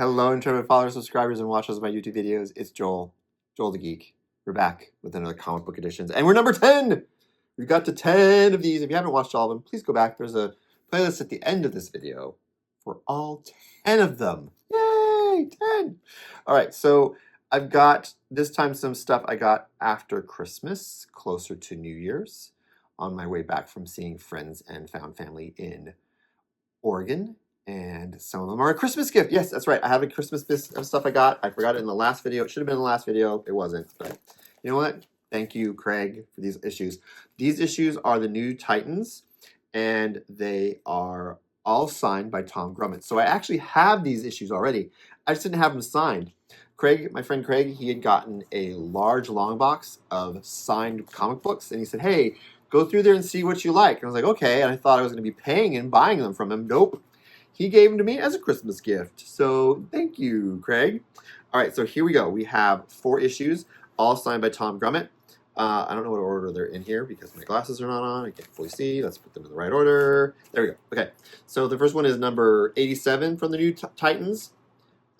Hello, internet followers, subscribers, and watchers of my YouTube videos. It's Joel the Geek. We're back with another comic book editions, and we're number 10! We've got to 10 of these. If you haven't watched all of them, please go back. There's a playlist at the end of this video for all 10 of them. Yay! 10! All right, so I've got, this time, some stuff I got after Christmas, closer to New Year's, on my way back from seeing friends and found family in Oregon. And some of them are a Christmas gift. Yes, that's right. I have a Christmas list of stuff I got. I forgot it in the last video. It should have been in the last video. It wasn't. But you know what? Thank you, Craig, for these issues. These issues are the new Titans, and they are all signed by Tom Grummett. So I actually have these issues already. I just didn't have them signed. Craig, my friend Craig, he had gotten a large long box of signed comic books, and he said, hey, go through there and see what you like. And I was like, okay. And I thought I was going to be paying and buying them from him. Nope. He gave them to me as a Christmas gift. So thank you, Craig. All right, so here we go. We have 4 issues, all signed by Tom Grummett. I don't know what order they're in here because my glasses are not on. I can't fully see. Let's put them in the right order. There we go. Okay, so the first one is number 87 from the new Titans.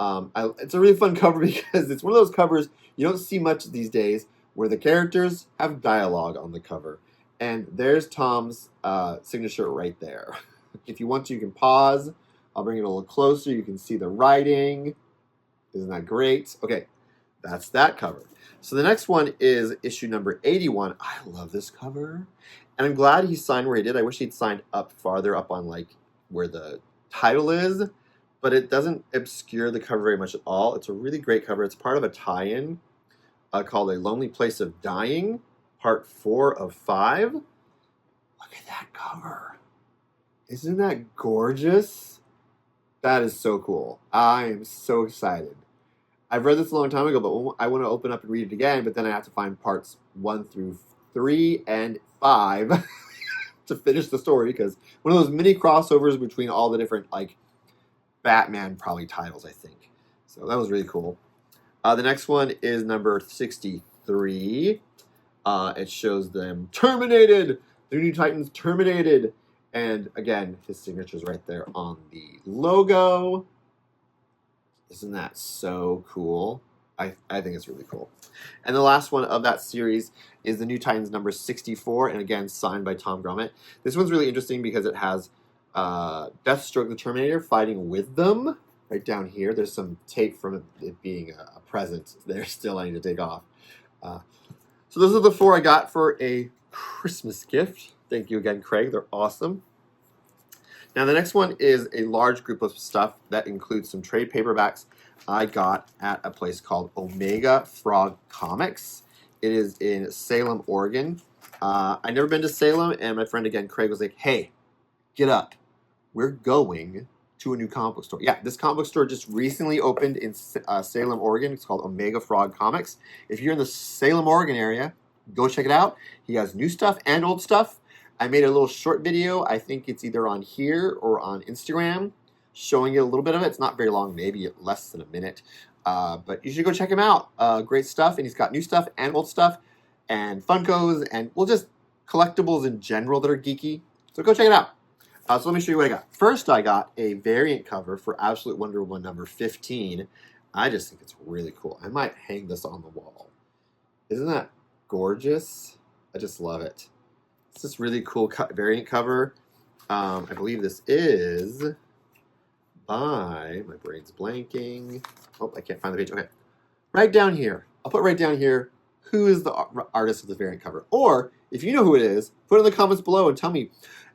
It's a really fun cover because it's one of those covers you don't see much these days where the characters have dialogue on the cover. And there's Tom's signature right there. If you want to, you can pause. I'll bring it a little closer. You can see the writing. Isn't that great? Okay, that's that cover. So the next one is issue number 81. I love this cover. And I'm glad he signed where he did. I wish he'd signed up farther up on like where the title is. But it doesn't obscure the cover very much at all. It's a really great cover. It's part of a tie-in called A Lonely Place of Dying, part 4 of 5. Look at that cover. Isn't that gorgeous? That is so cool. I am so excited. I've read this a long time ago, but I want to open up and read it again, but then I have to find parts 1 through 3 and 5 to finish the story, because one of those mini crossovers between all the different, like, Batman probably titles, I think. So that was really cool. The next one is number 63. It shows them terminated! The New Titans terminated! And again, his signature's right there on the logo. Isn't that so cool? I think it's really cool. And the last one of that series is the New Titans number 64, and again, signed by Tom Grummett. This one's really interesting because it has Deathstroke the Terminator fighting with them. Right down here, there's some tape from it being a present there still I need to take off. So those are the 4 I got for a Christmas gift. Thank you again, Craig. They're awesome. Now, the next one is a large group of stuff that includes some trade paperbacks I got at a place called Omega Frog Comics. It is in Salem, Oregon. I've never been to Salem, and my friend, again, Craig, was like, hey, get up. We're going to a new comic book store. Yeah, this comic book store just recently opened in Salem, Oregon. It's called Omega Frog Comics. If you're in the Salem, Oregon area, go check it out. He has new stuff and old stuff. I made a little short video. I think it's either on here or on Instagram, showing you a little bit of it. It's not very long, maybe less than a minute. But you should go check him out. Great stuff. And he's got new stuff and old stuff and Funkos and, well, just collectibles in general that are geeky. So go check it out. So let me show you what I got. First, I got a variant cover for Absolute Wonder Woman number 15. I just think it's really cool. I might hang this on the wall. Isn't that gorgeous? I just love it. It's this really cool variant cover. I believe this is by, my brain's blanking. Oh, I can't find the page. Okay. Right down here. I'll put right down here who is the artist of the variant cover. Or, if you know who it is, put it in the comments below and tell me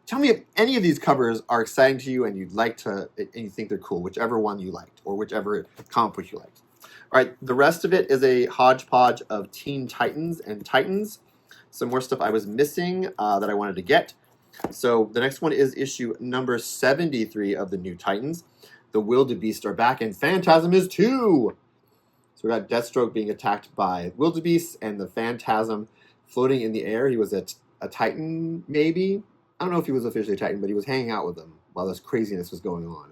if any of these covers are exciting to you and you'd like to, and you think they're cool, whichever one you liked, or whichever comic book you liked. All right, the rest of it is a hodgepodge of Teen Titans and Titans. Some more stuff I was missing that I wanted to get. So the next one is issue number 73 of the New Titans. The Wildebeest are back, and Phantasm is too. So we got Deathstroke being attacked by Wildebeest and the Phantasm floating in the air. He was a Titan, maybe? I don't know if he was officially a Titan, but he was hanging out with them while this craziness was going on.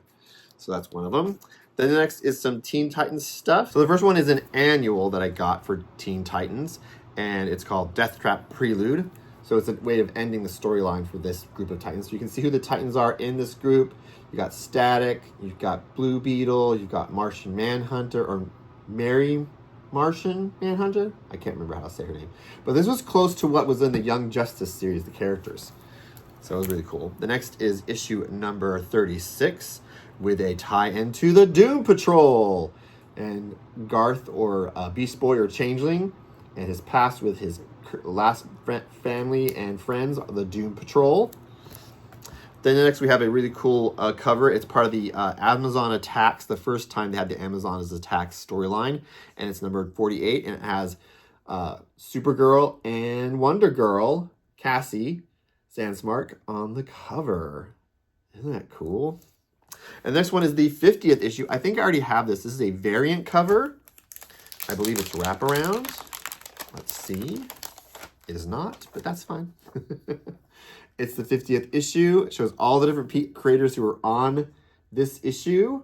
So that's one of them. Then the next is some Teen Titans stuff. So the first one is an annual that I got for Teen Titans, and it's called Death Trap Prelude. So it's a way of ending the storyline for this group of Titans. So you can see who the Titans are in this group. You got Static, you've got Blue Beetle, you've got Martian Manhunter, or Mary Martian Manhunter? I can't remember how to say her name. But this was close to what was in the Young Justice series, the characters. So it was really cool. The next is issue number 36 with a tie-in to the Doom Patrol. And Garth, or Beast Boy or Changeling, and his past with his last family and friends, the Doom Patrol. Then next we have a really cool cover. It's part of the Amazon Attacks, the first time they had the Amazon Attacks storyline, and it's number 48, and it has Supergirl and Wonder Girl, Cassie Sandsmark, on the cover. Isn't that cool? And the next one is the 50th issue. I think I already have this. This is a variant cover. I believe it's wraparound. Let's see. It is not, but that's fine. It's the 50th issue. It shows all the different creators who are on this issue.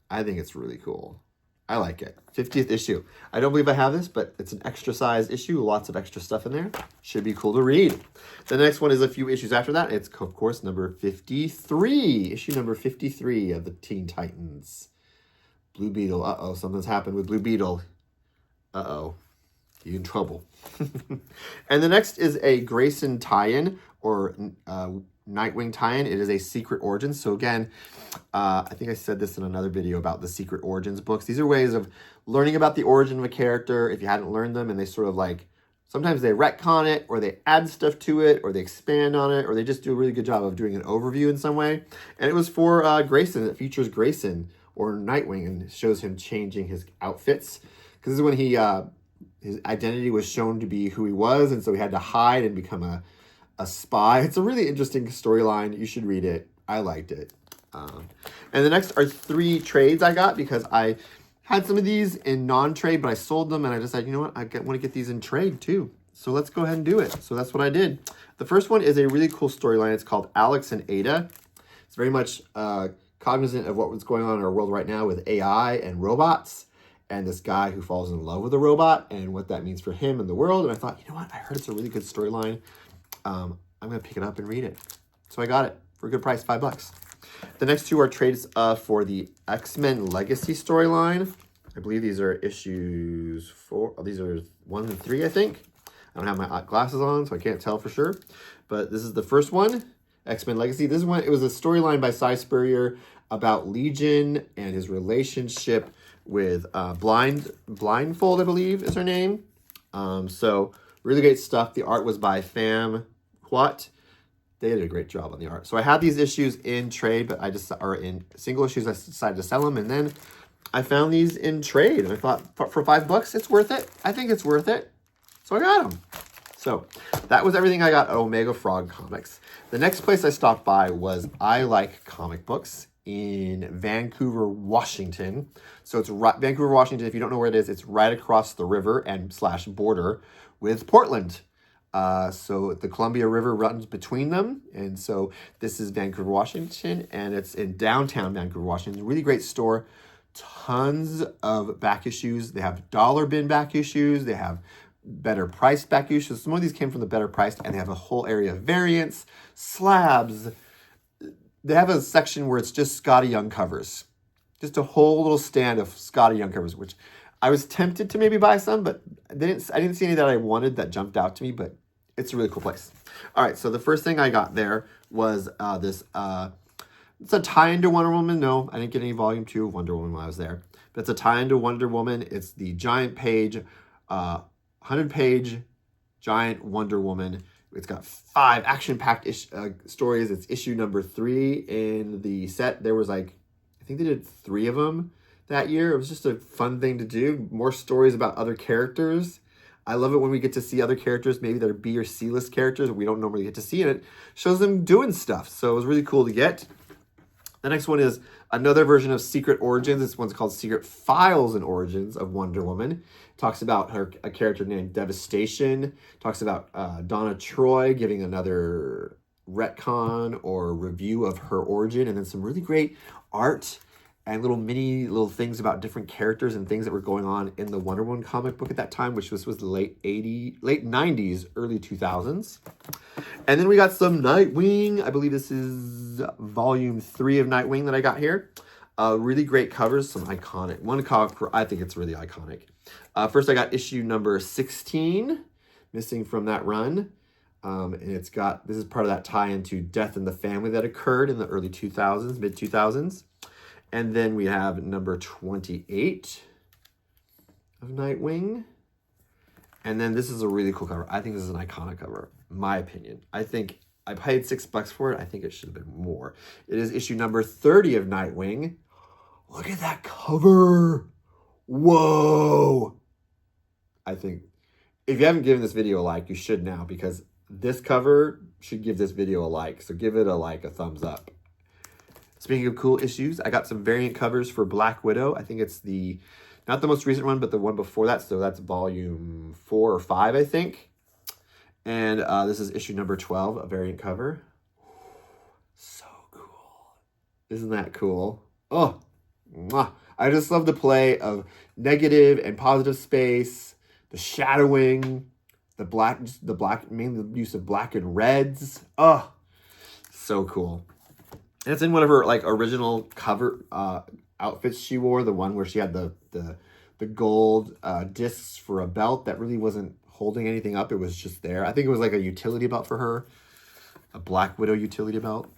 I think it's really cool. I like it. 50th issue. I don't believe I have this, but it's an extra size issue. Lots of extra stuff in there. Should be cool to read. The next one is a few issues after that. It's, of course, number 53. Issue number 53 of the Teen Titans. Blue Beetle. Uh-oh, something's happened with Blue Beetle. Uh-oh. You're in trouble. And the next is a Grayson tie-in, or Nightwing tie-in. It is a Secret Origins. So again, I think I said this in another video about the Secret Origins books. These are ways of learning about the origin of a character if you hadn't learned them, and they sort of like, sometimes they retcon it, or they add stuff to it, or they expand on it, or they just do a really good job of doing an overview in some way. And it was for Grayson. It features Grayson, or Nightwing, and shows him changing his outfits. Because this is when he... his identity was shown to be who he was, and so he had to hide and become a spy. It's a really interesting storyline. You should read it. I liked it. And the next are 3 trades I got, because I had some of these in non-trade, but I sold them, and I decided, you know what, I want to get these in trade too. So let's go ahead and do it. So that's what I did. The first one is a really cool storyline. It's called Alex and Ada. It's very much cognizant of what was going on in our world right now with AI and robots, and this guy who falls in love with a robot and what that means for him and the world. And I thought, you know what? I heard it's a really good storyline. I'm going to pick it up and read it. So I got it for a good price, $5. The next 2 are trades for the X-Men Legacy storyline. I believe these are issues 4. Oh, these are 1 and 3, I think. I don't have my glasses on, so I can't tell for sure. But this is the first one, X-Men Legacy. This one, it was a storyline by Cy Spurrier about Legion and his relationship with Blindfold, I believe is her name. So really great stuff. The art was by Pham Huat. They did a great job on the art. So I had these issues in trade, but are in single issues. I decided to sell them, and then I found these in trade, and I thought for $5, it's worth it. I think it's worth it. So I got them. So that was everything I got at Omega Frog Comics. The next place I stopped by was I Like Comic Books in Vancouver, Washington. So it's Vancouver, Washington. If you don't know where it is, it's right across the river and / border with Portland. So the Columbia River runs between them. And so this is Vancouver, Washington, and it's in downtown Vancouver, Washington. Really great store. Tons of back issues. They have dollar bin back issues. They have better priced back issues. Some of these came from the better priced, and they have a whole area of variants, slabs. They have a section where it's just Scotty Young covers. Just a whole little stand of Scotty Young covers, which I was tempted to maybe buy some, but I didn't see any that I wanted that jumped out to me, but it's a really cool place. All right, so the first thing I got there was it's a tie-in to Wonder Woman. No, I didn't get any volume 2 of Wonder Woman when I was there, but it's a tie-in to Wonder Woman. It's the giant page, 100-page giant Wonder Woman. It's got 5 action-packed stories. It's issue number 3 in the set. There was I think they did 3 of them that year. It was just a fun thing to do. More stories about other characters. I love it when we get to see other characters, maybe they're B or C list characters we don't normally get to see, and it shows them doing stuff. So it was really cool to get. The next one is another version of Secret Origins. This one's called Secret Files and Origins of Wonder Woman. It talks about a character named Devastation. Talks about Donna Troy giving another retcon or review of her origin, and then some really great art and little things about different characters and things that were going on in the Wonder Woman comic book at that time, which was the late 90s, early 2000s. And then we got some Nightwing. I believe this is volume 3 of Nightwing that I got here. Really great covers, some iconic. One cover, I think it's really iconic. First, I got issue number 16, missing from that run. And this is part of that tie into Death in the Family that occurred in the early 2000s, mid 2000s. And then we have number 28 of Nightwing. And then this is a really cool cover. I think this is an iconic cover, in my opinion. I think I paid $6 for it. I think it should have been more. It is issue number 30 of Nightwing. Look at that cover. Whoa. I think if you haven't given this video a like, you should now, because this cover should give this video a like. So give it a thumbs up. Speaking of cool issues, I got some variant covers for Black Widow. I think it's not the most recent one, but the one before that. So that's volume 4 or 5, I think. And this is issue number 12, a variant cover. So cool. Isn't that cool? Oh, mwah. I just love the play of negative and positive space, the shadowing, mainly the use of black and reds. Oh, so cool. And it's in one of her original cover outfits she wore, the one where she had the gold discs for a belt that really wasn't holding anything up. It was just there. I think it was like a utility belt for her, a Black Widow utility belt.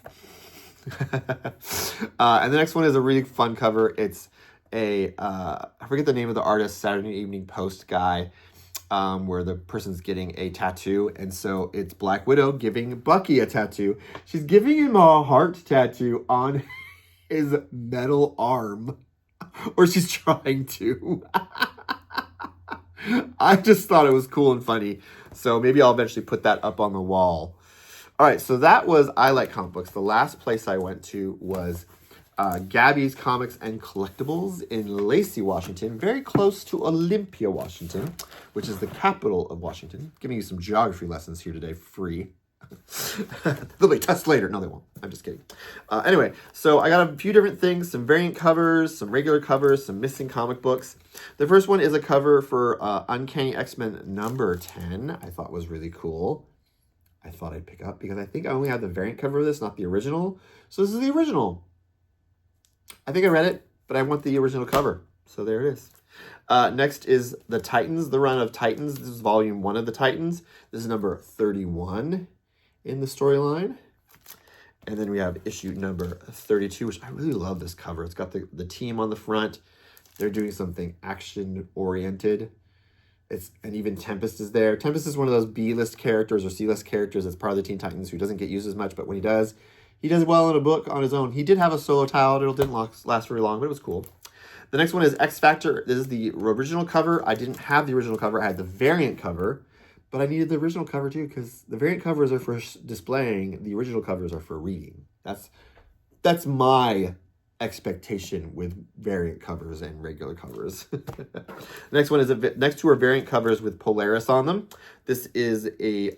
And the next one is a really fun cover. It's I forget the name of the artist, Saturday Evening Post guy, where the person's getting a tattoo. And so it's Black Widow giving Bucky a tattoo. She's giving him a heart tattoo on his metal arm. Or she's trying to. I just thought it was cool and funny. So maybe I'll eventually put that up on the wall. All right, so that was I Like Comic Books. The last place I went to was Gabi's Comics and Collectibles in Lacey, Washington, very close to Olympia, Washington, which is the capital of Washington. Giving you some geography lessons here today for free. They'll be test later. No, they won't. I'm just kidding. Anyway, so I got a few different things, some variant covers, some regular covers, some missing comic books. The first one is a cover for Uncanny X-Men number 10. I thought was really cool. I thought I'd pick up because I think I only had the variant cover of this, not the original. So this is the original. I think I read it, but I want the original cover. So there it is. Next is the Titans, the run of Titans. This is volume 1 of the Titans. This is number 31 in the storyline. And then we have issue number 32, which I really love this cover. It's got the team on the front. They're doing something action-oriented. And even Tempest is there. Tempest is one of those B-list characters or C-list characters that's part of the Teen Titans who doesn't get used as much, but when he does well in a book on his own. He did have a solo title. It didn't last very long, but it was cool. The next one is X Factor. This is the original cover. I didn't have the original cover. I had the variant cover, but I needed the original cover too because the variant covers are for displaying. The original covers are for reading. That's my expectation with variant covers and regular covers. The next one is next two are variant covers with Polaris on them. This is a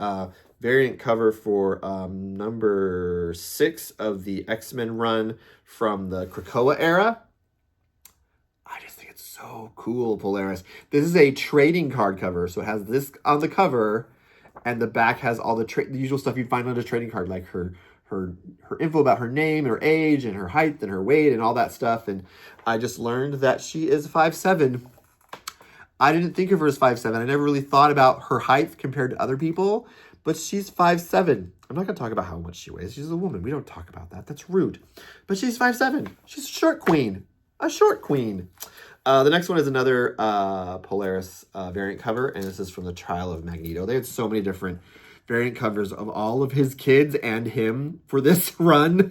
variant cover for number 6 of the X-Men run from the Krakoa era. I just think it's so cool, Polaris. This is a trading card cover, so it has this on the cover, and the back has all the usual stuff you'd find on a trading card, like her info about her name, her age, and her height, and her weight, and all that stuff. And I just learned that she is 5'7". I didn't think of her as 5'7". I never really thought about her height compared to other people, but she's 5'7". I'm not going to talk about how much she weighs. She's a woman. We don't talk about that. That's rude. But she's 5'7". She's a short queen. A short queen. The next one is another Polaris variant cover, and this is from the Trial of Magneto. They had so many different variant covers of all of his kids and him for this run.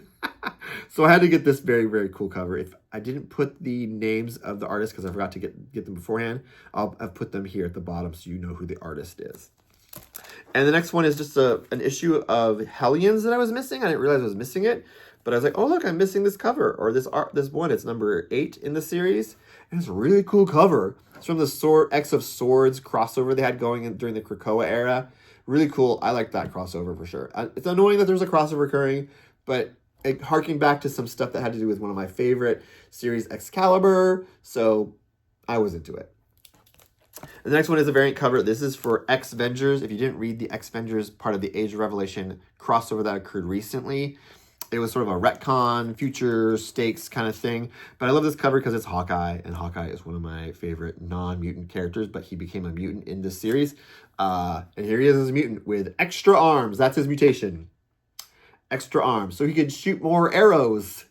So I had to get this very, very cool cover. If I didn't put the names of the artists because I forgot to get them beforehand, I've put them here at the bottom so you know who the artist is. And the next one is just an issue of Hellions that I was missing. I didn't realize I was missing it, but I was like, oh, look, I'm missing this cover or this one. It's number 8 in the series, and it's a really cool cover. It's from the X of Swords crossover they had going during the Krakoa era. Really cool. I like that crossover for sure. It's annoying that there's a crossover occurring, but harking back to some stuff that had to do with one of my favorite series, Excalibur. So I was into it. The next one is a variant cover. This is for X-Vengers. If you didn't read the X-Vengers part of the Age of Revelation crossover that occurred recently, it was sort of a retcon, future stakes kind of thing. But I love this cover because it's Hawkeye, and Hawkeye is one of my favorite non-mutant characters, but he became a mutant in this series. And here he is as a mutant with extra arms. That's his mutation. Extra arms. So he can shoot more arrows,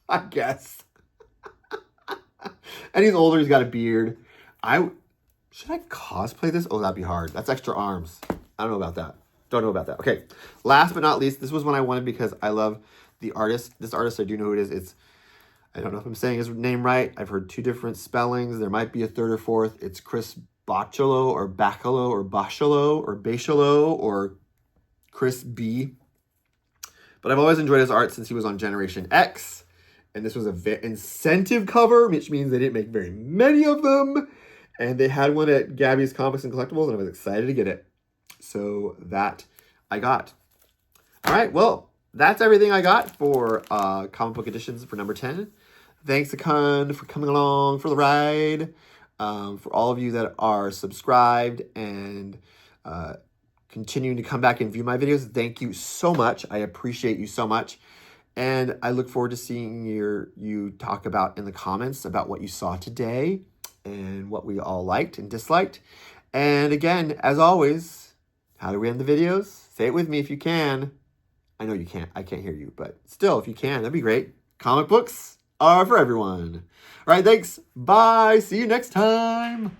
I guess. And he's older. He's got a beard. Should I cosplay this? Oh, that'd be hard. That's extra arms. I don't know about that. Don't know about that. Okay. Last but not least, this was one I wanted because I love the artist. This artist, I do know who it is. I don't know if I'm saying his name right. I've heard two different spellings. There might be a third or fourth. It's Chris Bachalo or Bacalo or Bachalo or Bachalo or Chris B. But I've always enjoyed his art since he was on Generation X. And this was an incentive cover, which means they didn't make very many of them. And they had one at Gabi's Comics and Collectibles, and I was excited to get it. So that I got. All right, well, that's everything I got for comic book editions for number 10. Thanks a ton for coming along for the ride. For all of you that are subscribed and continuing to come back and view my videos, thank you so much. I appreciate you so much. And I look forward to seeing you talk about in the comments about what you saw today and what we all liked and disliked. And again, as always, how do we end the videos? Say it with me if you can. I know you can't. I can't hear you, but still, if you can, that'd be great. Comic books are for everyone. All right, thanks. Bye. See you next time.